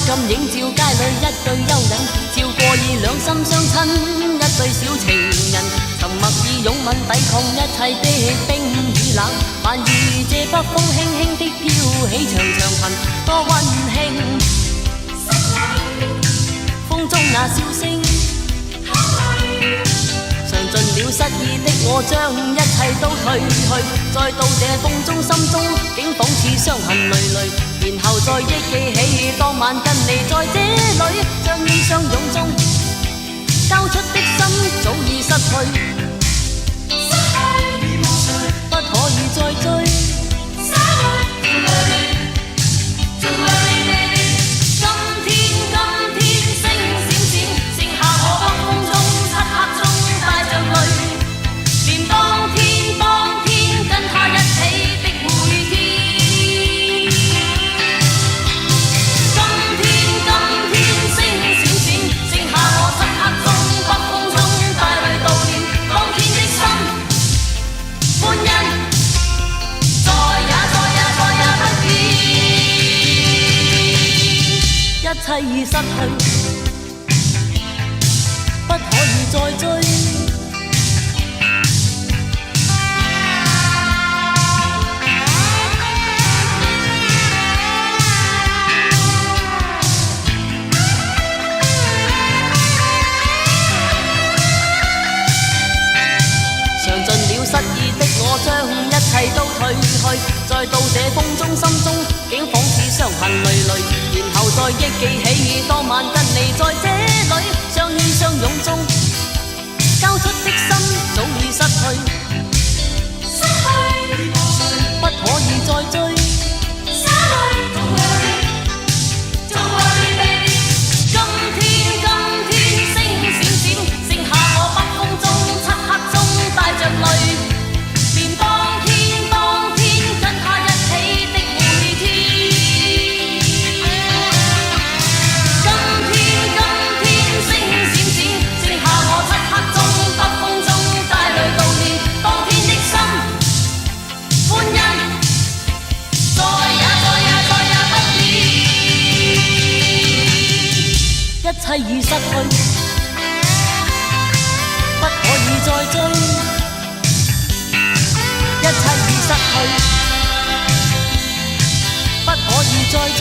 暗映照街裏一對幽人，照過已兩心相親，一對小情人，沉默以擁吻抵抗一切的冰與冷。萬遇這北風輕輕的飄起長長裙，多溫馨。風中那笑聲，嘗盡了失意的我，將一切都褪去。再到這風中心中，竟仿似傷痕累累。然後再憶記起當晚跟你在這裏，將衣相擁中交出的心早已失去，不可以再追。一切已失去，不可以再追。嘗盡了失意的我，將一切都褪去。再到這風中心中，竟仿似傷痕累累。然後再憶記起當晚跟你在這裏，相依相擁中交出的心早已失去，不可以再追。一切已失去，不可以再追。一切已失去，不可以再追。